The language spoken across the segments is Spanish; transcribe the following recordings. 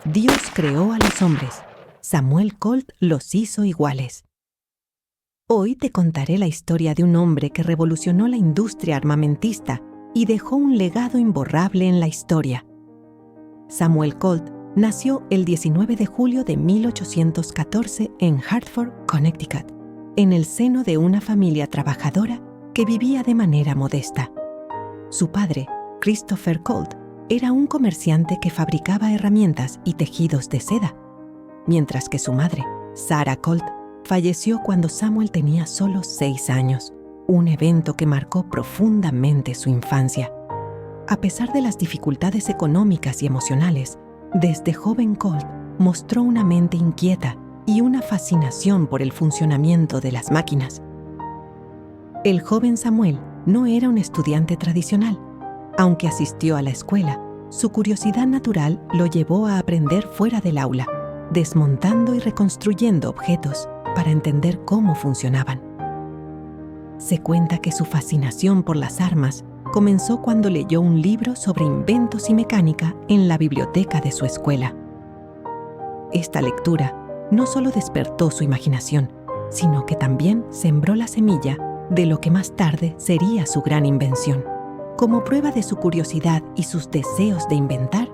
Dios creó a los hombres. Samuel Colt los hizo iguales. Hoy te contaré la historia de un hombre que revolucionó la industria armamentista y dejó un legado imborrable en la historia. Samuel Colt nació el 19 de julio de 1814 en Hartford, Connecticut, en el seno de una familia trabajadora que vivía de manera modesta. Su padre, Christopher Colt, era un comerciante que fabricaba herramientas y tejidos de seda, mientras que su madre, Sarah Colt, falleció cuando Samuel tenía solo 6 años, un evento que marcó profundamente su infancia. A pesar de las dificultades económicas y emocionales, desde joven Colt mostró una mente inquieta y una fascinación por el funcionamiento de las máquinas. El joven Samuel no era un estudiante tradicional. Aunque asistió a la escuela, su curiosidad natural lo llevó a aprender fuera del aula, desmontando y reconstruyendo objetos para entender cómo funcionaban. Se cuenta que su fascinación por las armas comenzó cuando leyó un libro sobre inventos y mecánica en la biblioteca de su escuela. Esta lectura no solo despertó su imaginación, sino que también sembró la semilla de lo que más tarde sería su gran invención. Como prueba de su curiosidad y sus deseos de inventar,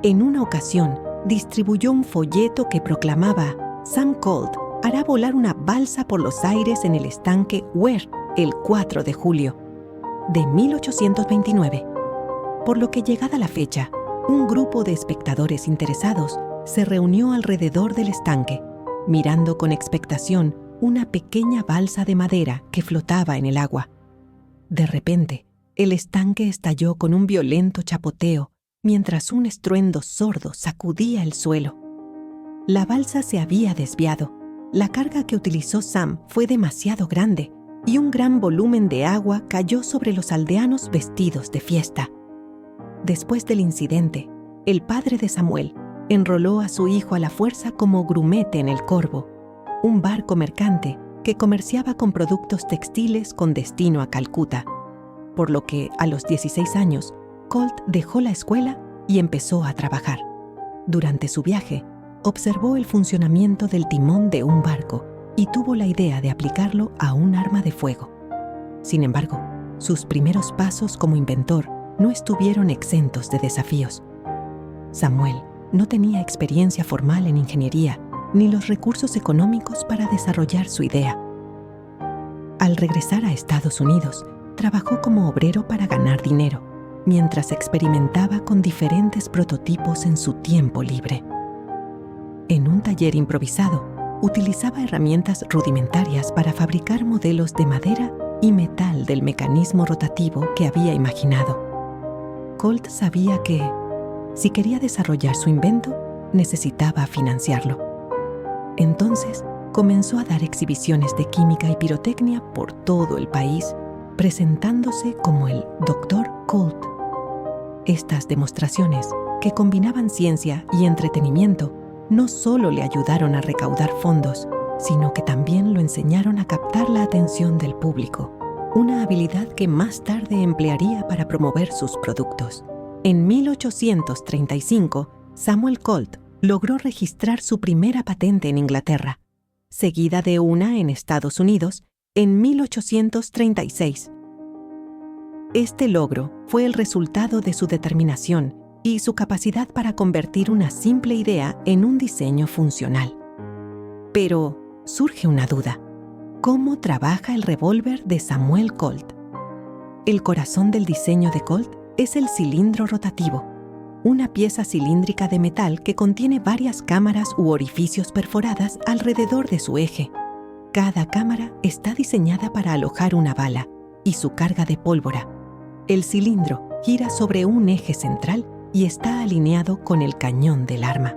en una ocasión distribuyó un folleto que proclamaba: Sam Colt hará volar una balsa por los aires en el estanque Weir el 4 de julio de 1829. Por lo que, llegada la fecha, un grupo de espectadores interesados se reunió alrededor del estanque, mirando con expectación una pequeña balsa de madera que flotaba en el agua. De repente, el estanque estalló con un violento chapoteo, mientras un estruendo sordo sacudía el suelo. La balsa se había desviado. La carga que utilizó Sam fue demasiado grande y un gran volumen de agua cayó sobre los aldeanos vestidos de fiesta. Después del incidente, el padre de Samuel enroló a su hijo a la fuerza como grumete en el Corvo, un barco mercante que comerciaba con productos textiles con destino a Calcuta, por lo que a los 16 años, Colt dejó la escuela y empezó a trabajar. Durante su viaje, observó el funcionamiento del timón de un barco y tuvo la idea de aplicarlo a un arma de fuego. Sin embargo, sus primeros pasos como inventor no estuvieron exentos de desafíos. Samuel no tenía experiencia formal en ingeniería ni los recursos económicos para desarrollar su idea. Al regresar a Estados Unidos, trabajó como obrero para ganar dinero, mientras experimentaba con diferentes prototipos en su tiempo libre. En un taller improvisado, utilizaba herramientas rudimentarias para fabricar modelos de madera y metal del mecanismo rotativo que había imaginado. Colt sabía que, si quería desarrollar su invento, necesitaba financiarlo. Entonces, comenzó a dar exhibiciones de química y pirotecnia por todo el país, presentándose como el Dr. Colt. Estas demostraciones, que combinaban ciencia y entretenimiento, no solo le ayudaron a recaudar fondos, sino que también lo enseñaron a captar la atención del público, una habilidad que más tarde emplearía para promover sus productos. En 1835, Samuel Colt logró registrar su primera patente en Inglaterra, seguida de una en Estados Unidos en 1836. Este logro fue el resultado de su determinación y su capacidad para convertir una simple idea en un diseño funcional. Pero surge una duda: ¿cómo trabaja el revólver de Samuel Colt? El corazón del diseño de Colt es el cilindro rotativo, una pieza cilíndrica de metal que contiene varias cámaras u orificios perforadas alrededor de su eje. Cada cámara está diseñada para alojar una bala y su carga de pólvora. El cilindro gira sobre un eje central y está alineado con el cañón del arma.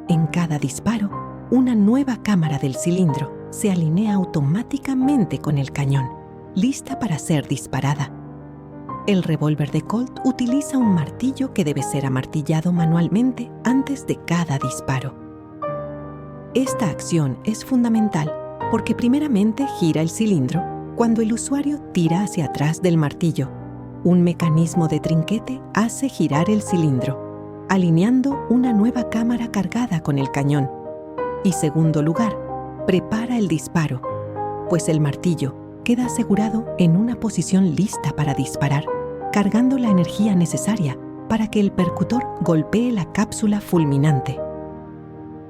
En cada disparo, una nueva cámara del cilindro se alinea automáticamente con el cañón, lista para ser disparada. El revólver de Colt utiliza un martillo que debe ser amartillado manualmente antes de cada disparo. Esta acción es fundamental porque primeramente gira el cilindro cuando el usuario tira hacia atrás del martillo, Un mecanismo de trinquete hace girar el cilindro, alineando una nueva cámara cargada con el cañón. Y segundo lugar, prepara el disparo, pues el martillo queda asegurado en una posición lista para disparar, cargando la energía necesaria para que el percutor golpee la cápsula fulminante.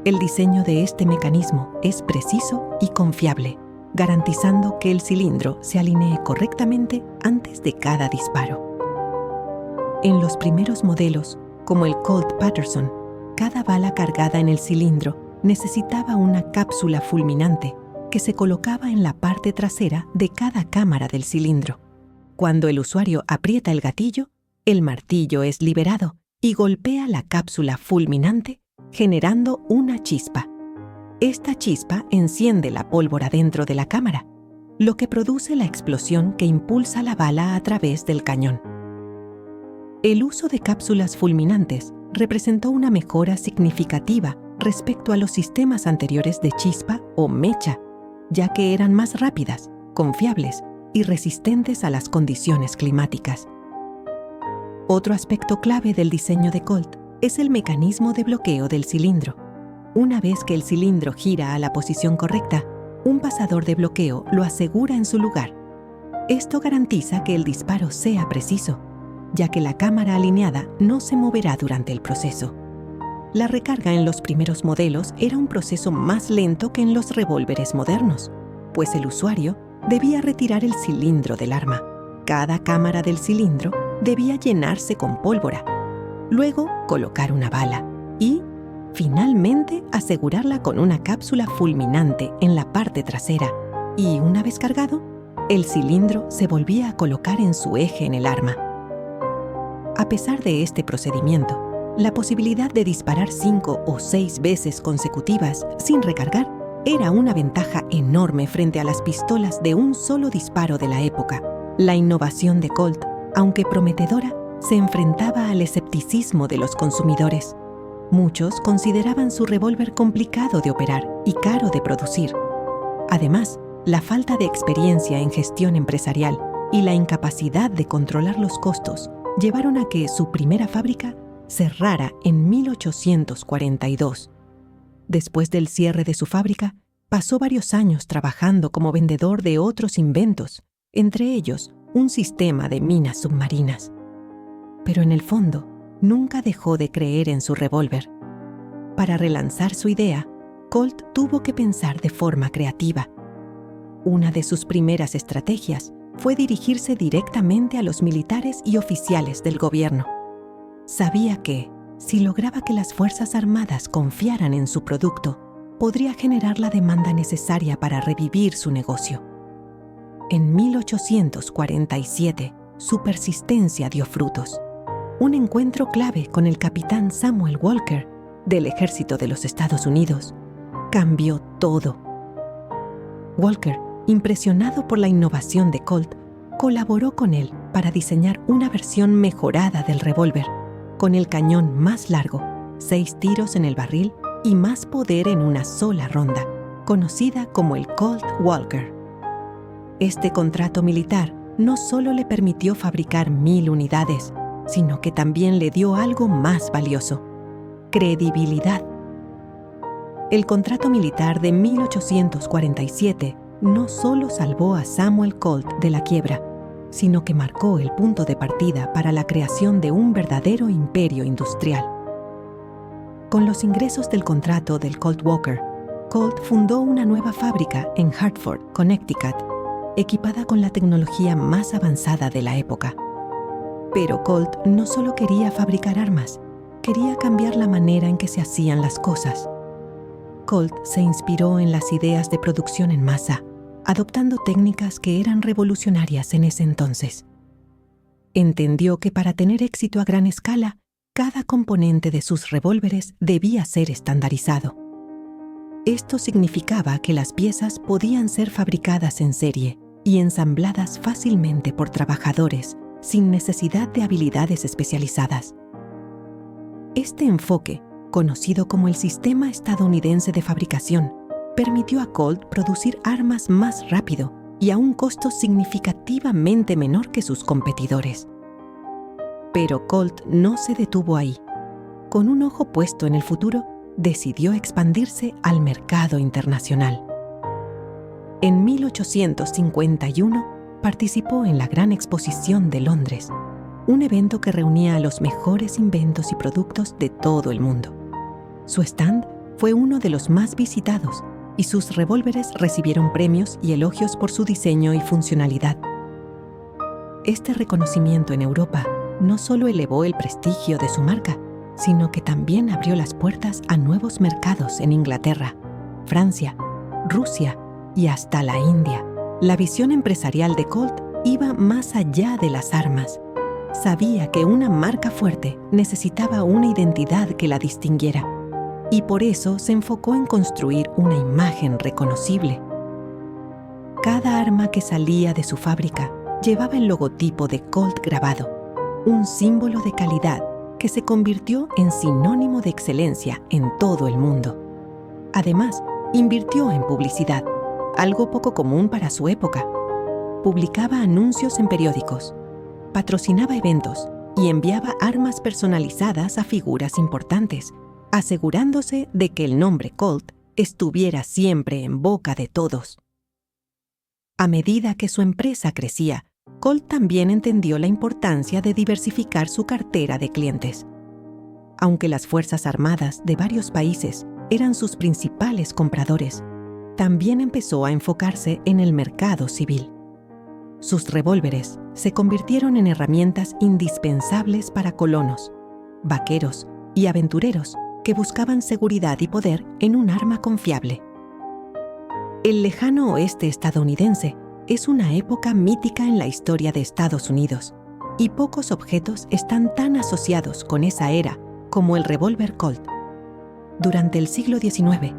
El diseño de este mecanismo es preciso y confiable, garantizando que el cilindro se alinee correctamente antes de cada disparo. En los primeros modelos, como el Colt Patterson, cada bala cargada en el cilindro necesitaba una cápsula fulminante que se colocaba en la parte trasera de cada cámara del cilindro. Cuando el usuario aprieta el gatillo, el martillo es liberado y golpea la cápsula fulminante, generando una chispa. Esta chispa enciende la pólvora dentro de la cámara, lo que produce la explosión que impulsa la bala a través del cañón. El uso de cápsulas fulminantes representó una mejora significativa respecto a los sistemas anteriores de chispa o mecha, ya que eran más rápidas, confiables y resistentes a las condiciones climáticas. Otro aspecto clave del diseño de Colt es el mecanismo de bloqueo del cilindro. Una vez que el cilindro gira a la posición correcta, un pasador de bloqueo lo asegura en su lugar. Esto garantiza que el disparo sea preciso, ya que la cámara alineada no se moverá durante el proceso. La recarga en los primeros modelos era un proceso más lento que en los revólveres modernos, pues el usuario debía retirar el cilindro del arma. Cada cámara del cilindro debía llenarse con pólvora, luego colocar una bala y, finalmente, asegurarla con una cápsula fulminante en la parte trasera y, una vez cargado, el cilindro se volvía a colocar en su eje en el arma. A pesar de este procedimiento, la posibilidad de disparar 5 o 6 veces consecutivas sin recargar era una ventaja enorme frente a las pistolas de un solo disparo de la época. La innovación de Colt, aunque prometedora, se enfrentaba al escepticismo de los consumidores. Muchos consideraban su revólver complicado de operar y caro de producir. Además, la falta de experiencia en gestión empresarial y la incapacidad de controlar los costos llevaron a que su primera fábrica cerrara en 1842. Después del cierre de su fábrica, pasó varios años trabajando como vendedor de otros inventos, entre ellos un sistema de minas submarinas. Pero en el fondo, nunca dejó de creer en su revólver. Para relanzar su idea, Colt tuvo que pensar de forma creativa. Una de sus primeras estrategias fue dirigirse directamente a los militares y oficiales del gobierno. Sabía que, si lograba que las Fuerzas Armadas confiaran en su producto, podría generar la demanda necesaria para revivir su negocio. En 1847, su persistencia dio frutos. Un encuentro clave con el capitán Samuel Walker, del Ejército de los Estados Unidos, cambió todo. Walker, impresionado por la innovación de Colt, colaboró con él para diseñar una versión mejorada del revólver, con el cañón más largo, 6 tiros en el barril y más poder en una sola ronda, conocida como el Colt Walker. Este contrato militar no solo le permitió fabricar 1000 unidades, sino que también le dio algo más valioso: credibilidad. El contrato militar de 1847 no solo salvó a Samuel Colt de la quiebra, sino que marcó el punto de partida para la creación de un verdadero imperio industrial. Con los ingresos del contrato del Colt Walker, Colt fundó una nueva fábrica en Hartford, Connecticut, equipada con la tecnología más avanzada de la época. Pero Colt no solo quería fabricar armas, quería cambiar la manera en que se hacían las cosas. Colt se inspiró en las ideas de producción en masa, adoptando técnicas que eran revolucionarias en ese entonces. Entendió que para tener éxito a gran escala, cada componente de sus revólveres debía ser estandarizado. Esto significaba que las piezas podían ser fabricadas en serie y ensambladas fácilmente por trabajadores, sin necesidad de habilidades especializadas. Este enfoque, conocido como el Sistema Estadounidense de Fabricación, permitió a Colt producir armas más rápido y a un costo significativamente menor que sus competidores. Pero Colt no se detuvo ahí. Con un ojo puesto en el futuro, decidió expandirse al mercado internacional. En 1851 participó en la Gran Exposición de Londres, un evento que reunía a los mejores inventos y productos de todo el mundo. Su stand fue uno de los más visitados y sus revólveres recibieron premios y elogios por su diseño y funcionalidad. Este reconocimiento en Europa no solo elevó el prestigio de su marca, sino que también abrió las puertas a nuevos mercados en Inglaterra, Francia, Rusia y hasta la India. La visión empresarial de Colt iba más allá de las armas. Sabía que una marca fuerte necesitaba una identidad que la distinguiera, y por eso se enfocó en construir una imagen reconocible. Cada arma que salía de su fábrica llevaba el logotipo de Colt grabado, un símbolo de calidad que se convirtió en sinónimo de excelencia en todo el mundo. Además, invirtió en publicidad, algo poco común para su época. Publicaba anuncios en periódicos, patrocinaba eventos y enviaba armas personalizadas a figuras importantes, asegurándose de que el nombre Colt estuviera siempre en boca de todos. A medida que su empresa crecía, Colt también entendió la importancia de diversificar su cartera de clientes. Aunque las Fuerzas Armadas de varios países eran sus principales compradores, también empezó a enfocarse en el mercado civil. Sus revólveres se convirtieron en herramientas indispensables para colonos, vaqueros y aventureros que buscaban seguridad y poder en un arma confiable. El lejano oeste estadounidense es una época mítica en la historia de Estados Unidos, y pocos objetos están tan asociados con esa era como el revólver Colt. Durante el siglo XIX,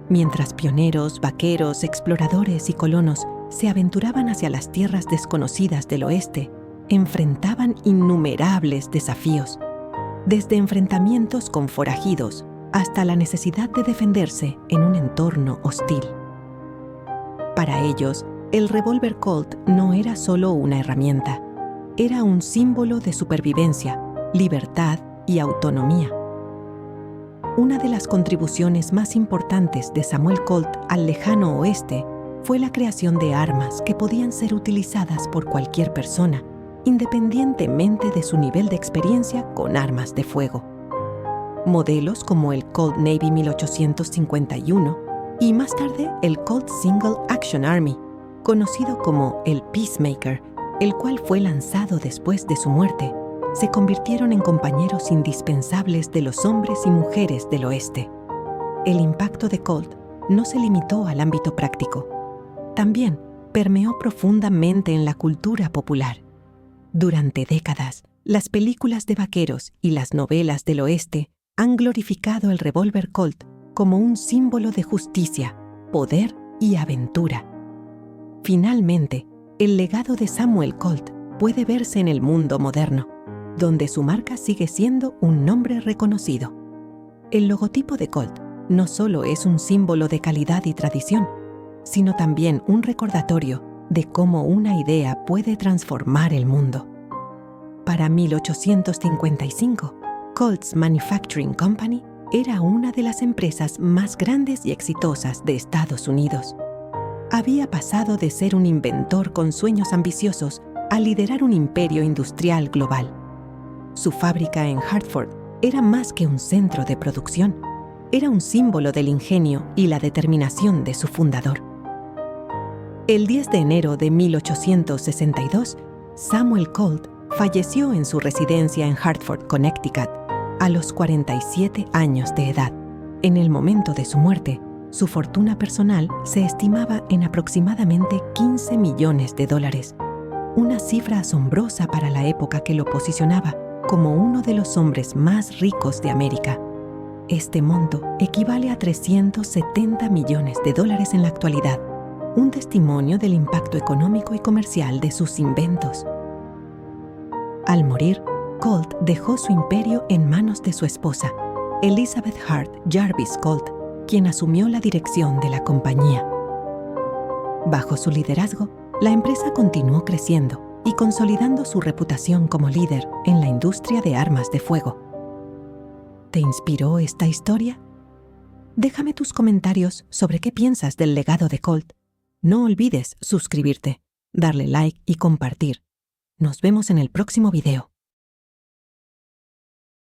mientras pioneros, vaqueros, exploradores y colonos se aventuraban hacia las tierras desconocidas del oeste, enfrentaban innumerables desafíos, desde enfrentamientos con forajidos hasta la necesidad de defenderse en un entorno hostil. Para ellos, el revólver Colt no era solo una herramienta, era un símbolo de supervivencia, libertad y autonomía. Una de las contribuciones más importantes de Samuel Colt al lejano oeste fue la creación de armas que podían ser utilizadas por cualquier persona, independientemente de su nivel de experiencia con armas de fuego. Modelos como el Colt Navy 1851 y más tarde el Colt Single Action Army, conocido como el Peacemaker, el cual fue lanzado después de su muerte, se convirtieron en compañeros indispensables de los hombres y mujeres del oeste. El impacto de Colt no se limitó al ámbito práctico. También permeó profundamente en la cultura popular. Durante décadas, las películas de vaqueros y las novelas del oeste han glorificado el revólver Colt como un símbolo de justicia, poder y aventura. Finalmente, el legado de Samuel Colt puede verse en el mundo moderno, donde su marca sigue siendo un nombre reconocido. El logotipo de Colt no solo es un símbolo de calidad y tradición, sino también un recordatorio de cómo una idea puede transformar el mundo. Para 1855, Colt's Manufacturing Company era una de las empresas más grandes y exitosas de Estados Unidos. Había pasado de ser un inventor con sueños ambiciosos a liderar un imperio industrial global. Su fábrica en Hartford era más que un centro de producción, era un símbolo del ingenio y la determinación de su fundador. El 10 de enero de 1862, Samuel Colt falleció en su residencia en Hartford, Connecticut, a los 47 años de edad. En el momento de su muerte, su fortuna personal se estimaba en aproximadamente $15 millones, una cifra asombrosa para la época que lo posicionaba como uno de los hombres más ricos de América. Este monto equivale a $370 millones en la actualidad, un testimonio del impacto económico y comercial de sus inventos. Al morir, Colt dejó su imperio en manos de su esposa, Elizabeth Hart Jarvis Colt, quien asumió la dirección de la compañía. Bajo su liderazgo, la empresa continuó creciendo y consolidando su reputación como líder en la industria de armas de fuego. ¿Te inspiró esta historia? Déjame tus comentarios sobre qué piensas del legado de Colt. No olvides suscribirte, darle like y compartir. Nos vemos en el próximo video.